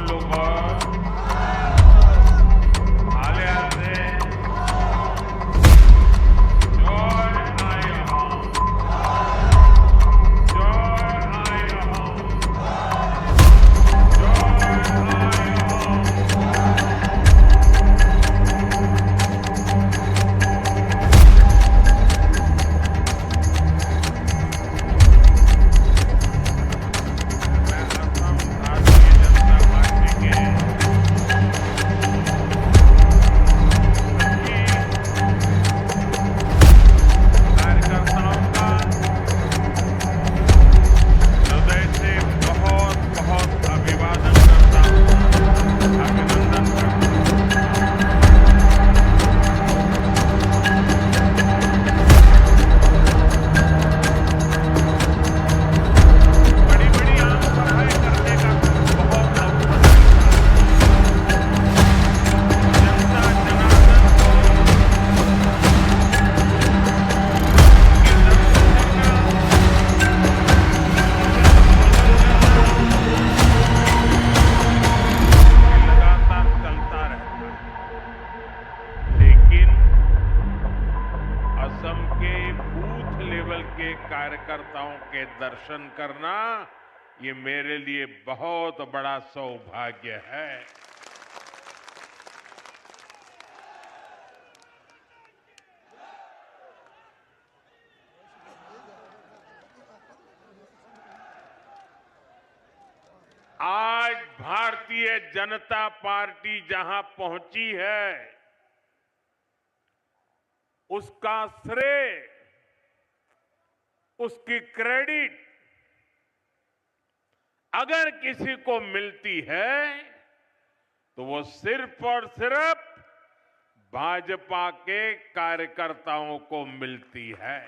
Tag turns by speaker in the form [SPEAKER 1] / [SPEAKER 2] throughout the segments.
[SPEAKER 1] लोगों आले आते joy आए हम joy आए हम joy आए हम मैं असम भारतीय जनता पार्टी के सभी कार्यकर्ताओं का हृदय से बहुत बहुत अभिवादन करता हूं, अभिनंदन करता हूं। बड़ी बड़ी आम सभाएं करने का बहुत अवसर मिलता है। जनता जनार्दन को उनके दर्शन करना, ये लगातार चलता रहता है। लेकिन असम के बूथ लेवल के कार्यकर्ताओं के दर्शन करना ये मेरे लिए बहुत बड़ा सौभाग्य है। आज भारतीय जनता पार्टी जहां पहुंची है उसका श्रेय, उसकी क्रेडिट अगर किसी को मिलती है तो वो सिर्फ और सिर्फ भाजपा के कार्यकर्ताओं को मिलती है।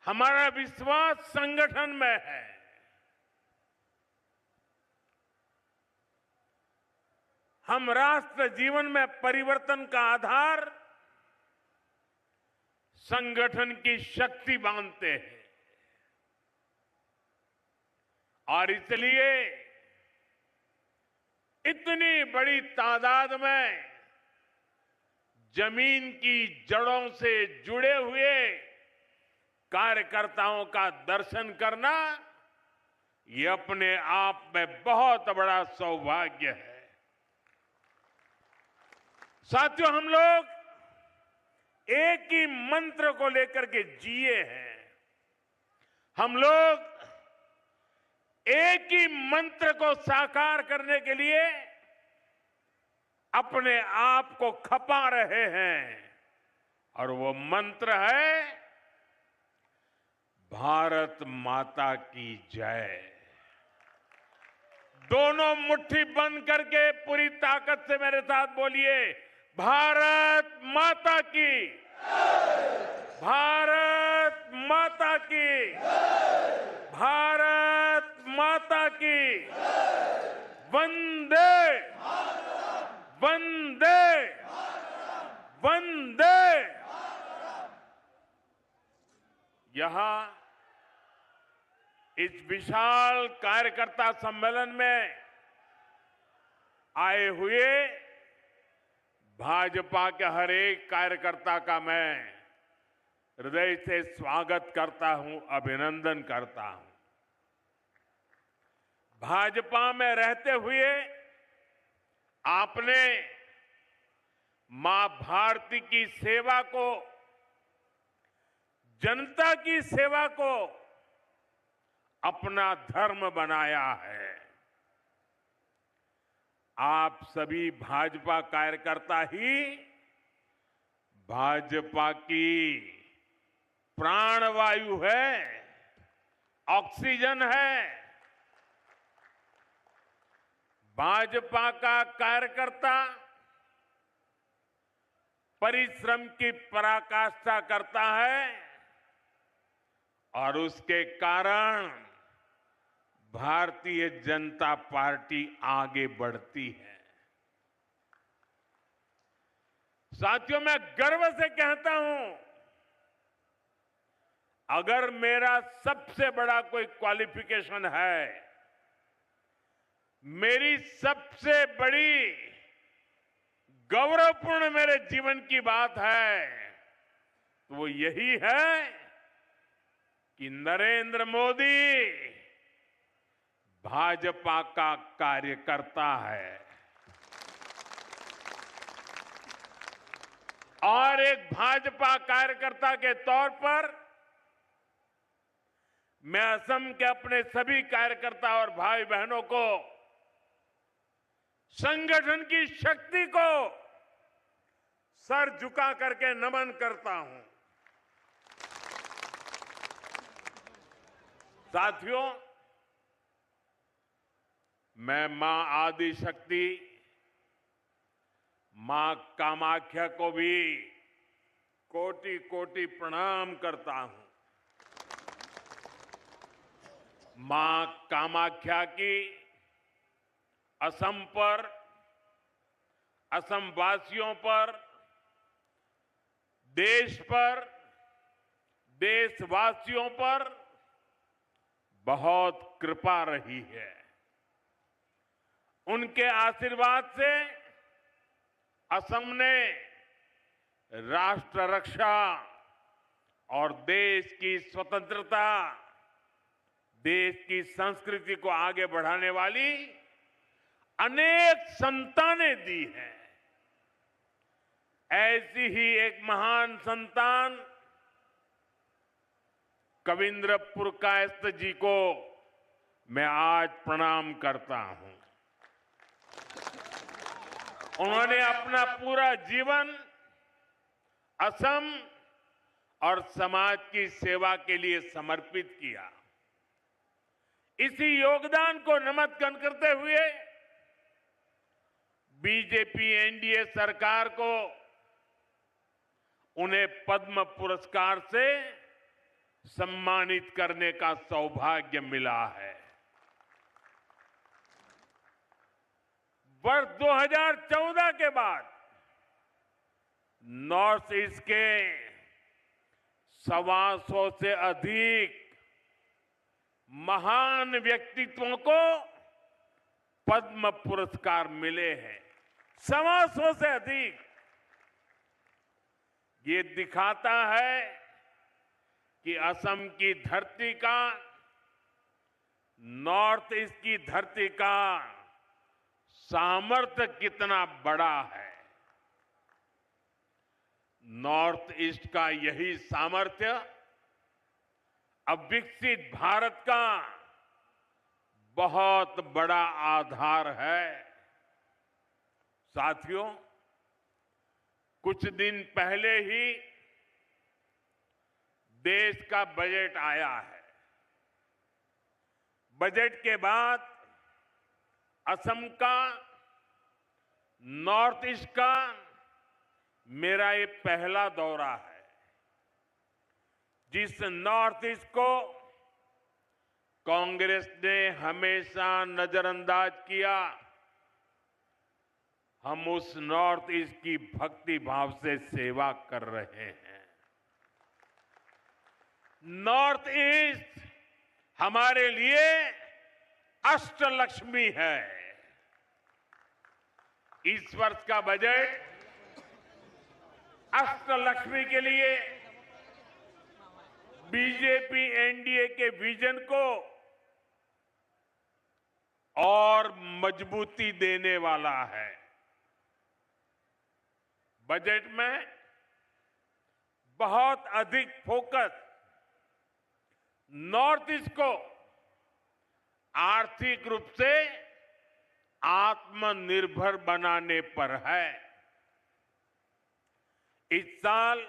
[SPEAKER 1] हमारा विश्वास संगठन में है। हम राष्ट्र जीवन में परिवर्तन का आधार संगठन की शक्ति मानते हैं और इसलिए इतनी बड़ी तादाद में जमीन की जड़ों से जुड़े हुए कार्यकर्ताओं का दर्शन करना ये अपने आप में बहुत बड़ा सौभाग्य है। साथियों, हम लोग एक ही मंत्र को लेकर के जिए हैं। हम लोग एक ही मंत्र को साकार करने के लिए अपने आप को खपा रहे हैं और वो मंत्र है भारत माता की जय। दोनों मुट्ठी बंद करके पूरी ताकत से मेरे साथ बोलिए, भारत माता की, भारत माता की, भारत माता की, वंदे वंदे वंदे। यहां इस विशाल कार्यकर्ता सम्मेलन में आए हुए भाजपा के हर एक कार्यकर्ता का मैं हृदय से स्वागत करता हूं, अभिनंदन करता हूं। भाजपा में रहते हुए आपने मां भारती की सेवा को, जनता की सेवा को अपना धर्म बनाया है। आप सभी भाजपा कार्यकर्ता ही भाजपा की प्राणवायु है, ऑक्सीजन है। भाजपा का कार्यकर्ता परिश्रम की पराकाष्ठा करता है और उसके कारण भारतीय जनता पार्टी आगे बढ़ती है। साथियों, मैं गर्व से कहता हूं, अगर मेरा सबसे बड़ा कोई क्वालिफिकेशन है, मेरी सबसे बड़ी गौरवपूर्ण मेरे जीवन की बात है, तो वो यही है कि नरेंद्र मोदी भाजपा का कार्यकर्ता है और एक भाजपा कार्यकर्ता के तौर पर मैं असम के अपने सभी कार्यकर्ता और भाई बहनों को, संगठन की शक्ति को सर झुका करके नमन करता हूं। साथियों, मैं मां आदि शक्ति, मां कामाख्या को भी कोटि कोटि प्रणाम करता हूं। मां कामाख्या की असम पर, असम वासियों पर, देश पर, देशवासियों पर बहुत कृपा रही है। उनके आशीर्वाद से असम ने राष्ट्र रक्षा और देश की स्वतंत्रता, देश की संस्कृति को आगे बढ़ाने वाली अनेक संतानें दी हैं। ऐसी ही एक महान संतान कविंद्र पुरकायस्थ जी को मैं आज प्रणाम करता हूं। उन्होंने अपना पूरा जीवन असम और समाज की सेवा के लिए समर्पित किया। इसी योगदान को नमन करते हुए बीजेपी एनडीए सरकार को उन्हें पद्म पुरस्कार से सम्मानित करने का सौभाग्य मिला है। वर्ष 2014 के बाद नॉर्थ ईस्ट के 125 से अधिक महान व्यक्तित्वों को पद्म पुरस्कार मिले हैं। 125 से अधिक। ये दिखाता है कि असम की धरती का, नॉर्थ ईस्ट की धरती का सामर्थ्य कितना बड़ा है। नॉर्थ ईस्ट का यही सामर्थ्य अब विकसित भारत का बहुत बड़ा आधार है। साथियों, कुछ दिन पहले ही देश का बजट आया है। बजट के बाद असम का, नॉर्थ ईस्ट का मेरा ये पहला दौरा है। जिस नॉर्थ ईस्ट को कांग्रेस ने हमेशा नजरअंदाज किया, हम उस नॉर्थ ईस्ट की भक्ति भाव से सेवा कर रहे हैं। नॉर्थ ईस्ट हमारे लिए अष्टलक्ष्मी है। इस वर्ष का बजट अष्टलक्ष्मी के लिए बीजेपी एनडीए के विजन को और मजबूती देने वाला है। बजट में बहुत अधिक फोकस नॉर्थ ईस्ट को आर्थिक रूप से आत्मनिर्भर बनाने पर है। इस साल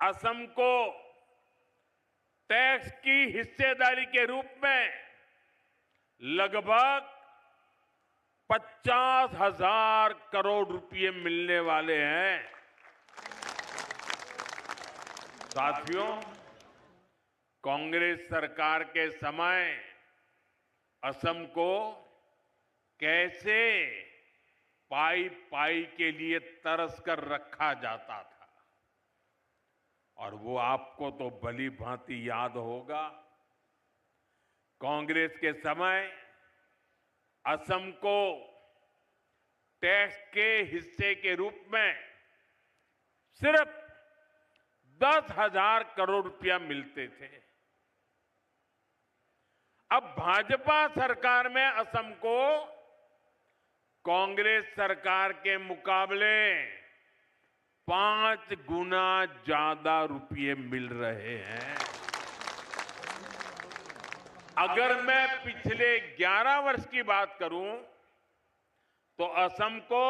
[SPEAKER 1] असम को टैक्स की हिस्सेदारी के रूप में लगभग 50,000 करोड़ रुपए मिलने वाले हैं। साथियों, कांग्रेस सरकार के समय असम को कैसे पाई पाई के लिए तरस कर रखा जाता था और वो आपको तो भली भांति याद होगा। कांग्रेस के समय असम को टैक्स के हिस्से के रूप में सिर्फ 10,000 करोड़ रुपया मिलते थे। अब भाजपा सरकार में असम को कांग्रेस सरकार के मुकाबले 5 गुना ज्यादा रुपये मिल रहे हैं। अगर मैं पिछले 11 वर्ष की बात करूं तो असम को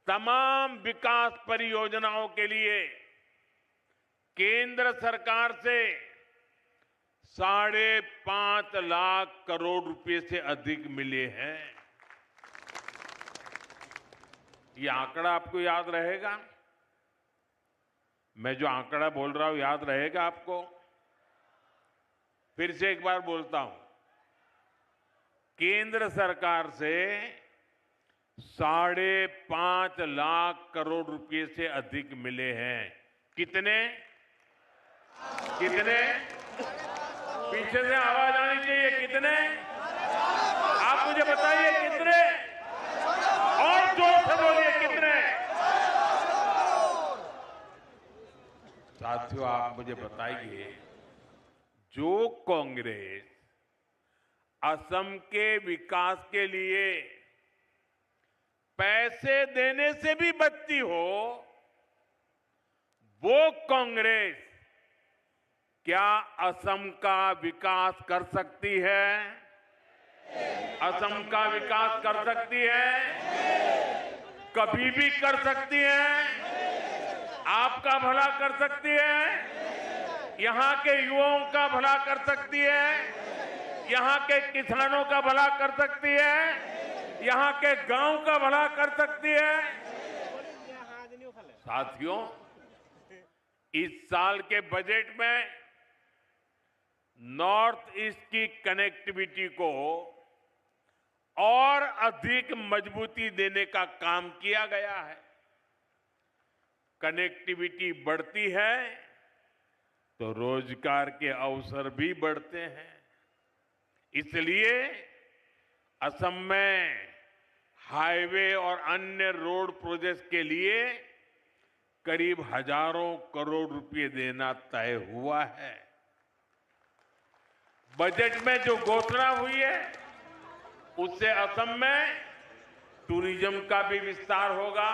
[SPEAKER 1] तमाम विकास परियोजनाओं के लिए केंद्र सरकार से 5.5 लाख करोड़ रुपए से अधिक मिले हैं। ये आंकड़ा आपको याद रहेगा? मैं जो आंकड़ा बोल रहा हूं याद रहेगा आपको? फिर से एक बार बोलता हूं, केंद्र सरकार से 5.5 लाख करोड़ रुपए से अधिक मिले हैं। कितने कितने? पीछे से आवाज आनी चाहिए। कितने? आप मुझे बताइए कितने? और जोर से बोलिए कितने? साथियों, आप मुझे बताइए, जो कांग्रेस असम के विकास के लिए पैसे देने से भी बचती हो, वो कांग्रेस क्या असम का विकास कर सकती है? असम का विकास कर सकती है? कभी भी कर सकती है? आपका भला कर सकती है? यहां के युवाओं का भला कर सकती है? यहां के किसानों का भला कर सकती है? यहां के गांव का भला कर सकती है? साथियों, इस साल के बजट में नॉर्थ ईस्ट की कनेक्टिविटी को और अधिक मजबूती देने का काम किया गया है। कनेक्टिविटी बढ़ती है तो रोजगार के अवसर भी बढ़ते हैं। इसलिए असम में हाईवे और अन्य रोड प्रोजेक्ट्स के लिए करीब हजारों करोड़ रुपए देना तय हुआ है। बजट में जो घोषणा हुई है उससे असम में टूरिज्म का भी विस्तार होगा।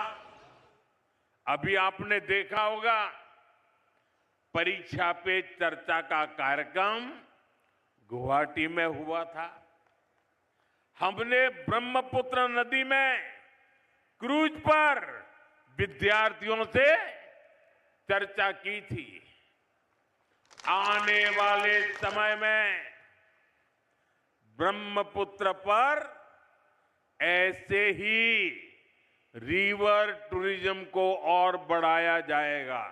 [SPEAKER 1] अभी आपने देखा होगा, परीक्षा पे चर्चा का कार्यक्रम गुवाहाटी में हुआ था। हमने ब्रह्मपुत्र नदी में क्रूज पर विद्यार्थियों से चर्चा की थी। आने वाले समय में ब्रह्मपुत्र पर ऐसे ही रिवर टूरिज्म को और बढ़ाया जाएगा।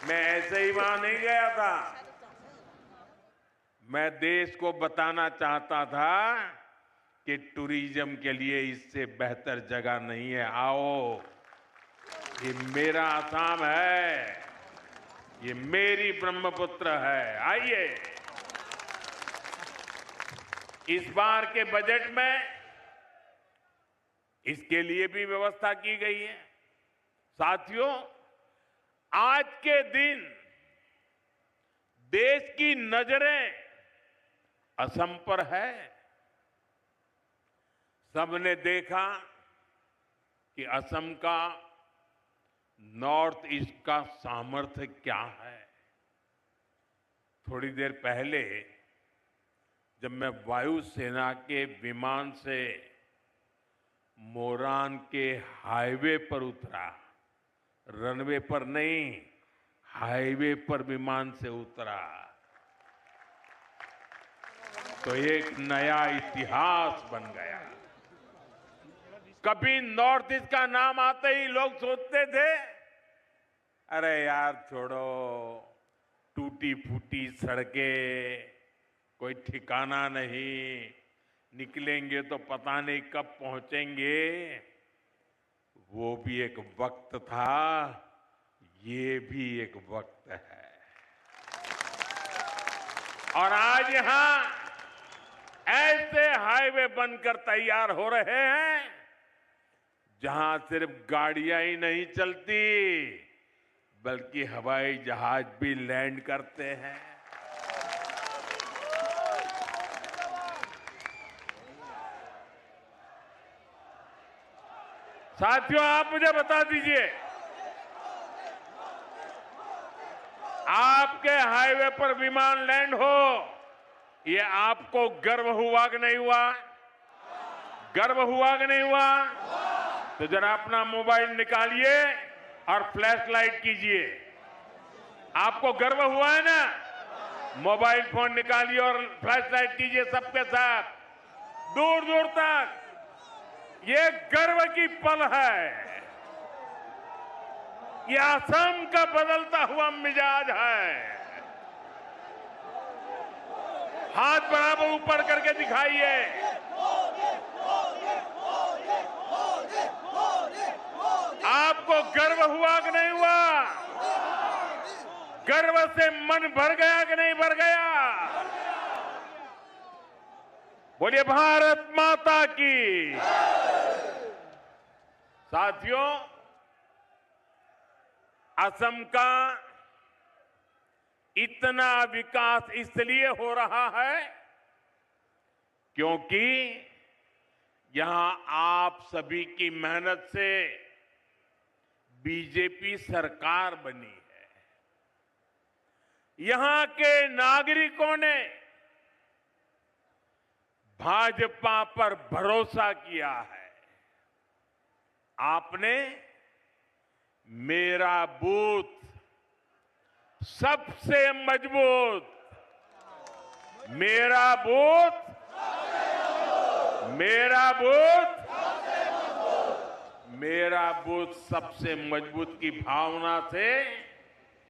[SPEAKER 1] मैं ऐसे ही वहां नहीं गया था। मैं देश को बताना चाहता था कि टूरिज्म के लिए इससे बेहतर जगह नहीं है। आओ, ये मेरा असम है, ये मेरी ब्रह्मपुत्र है। आइए, इस बार के बजट में इसके लिए भी व्यवस्था की गई है। साथियों, आज के दिन देश की नजरें असम पर है। सबने देखा कि असम का नॉर्थ ईस्ट का सामर्थ्य क्या है। थोड़ी देर पहले जब मैं वायुसेना के विमान से मोरान के हाईवे पर उतरा, रनवे पर नहीं, हाईवे पर विमान से उतरा, तो एक नया इतिहास बन गया। कभी नॉर्थ ईस्ट का नाम आते ही लोग सोचते थे, अरे यार छोड़ो, टूटी फूटी सड़कें, कोई ठिकाना नहीं, निकलेंगे तो पता नहीं कब पहुंचेंगे। वो भी एक वक्त था, ये भी एक वक्त है। और आज यहां ऐसे हाईवे बनकर तैयार हो रहे हैं जहां सिर्फ गाड़ियां ही नहीं चलती बल्कि हवाई जहाज भी लैंड करते हैं। साथियों, आप मुझे बता दीजिए, आपके हाईवे पर विमान लैंड हो, ये आपको गर्व हुआ कि नहीं हुआ? गर्व हुआ कि नहीं हुआ? तो जरा अपना मोबाइल निकालिए और फ्लैश लाइट कीजिए। आपको गर्व हुआ है ना? मोबाइल फोन निकालिए और फ्लैश लाइट कीजिए सबके साथ, दूर दूर तक। ये गर्व की पल है। ये असम का बदलता हुआ मिजाज है। हाथ बराबर ऊपर करके दिखाइए। आपको गर्व हुआ कि नहीं हुआ? गर्व से मन भर गया कि नहीं भर गया? बोलिए भारत माता की। साथियों, असम का इतना विकास इसलिए हो रहा है क्योंकि यहां आप सभी की मेहनत से बीजेपी सरकार बनी है। यहां के नागरिकों ने भाजपा पर भरोसा किया है। आपने मेरा बूथ सबसे मजबूत, मेरा बूथ, मेरा बूथ, मेरा बूथ सबसे मजबूत की भावना से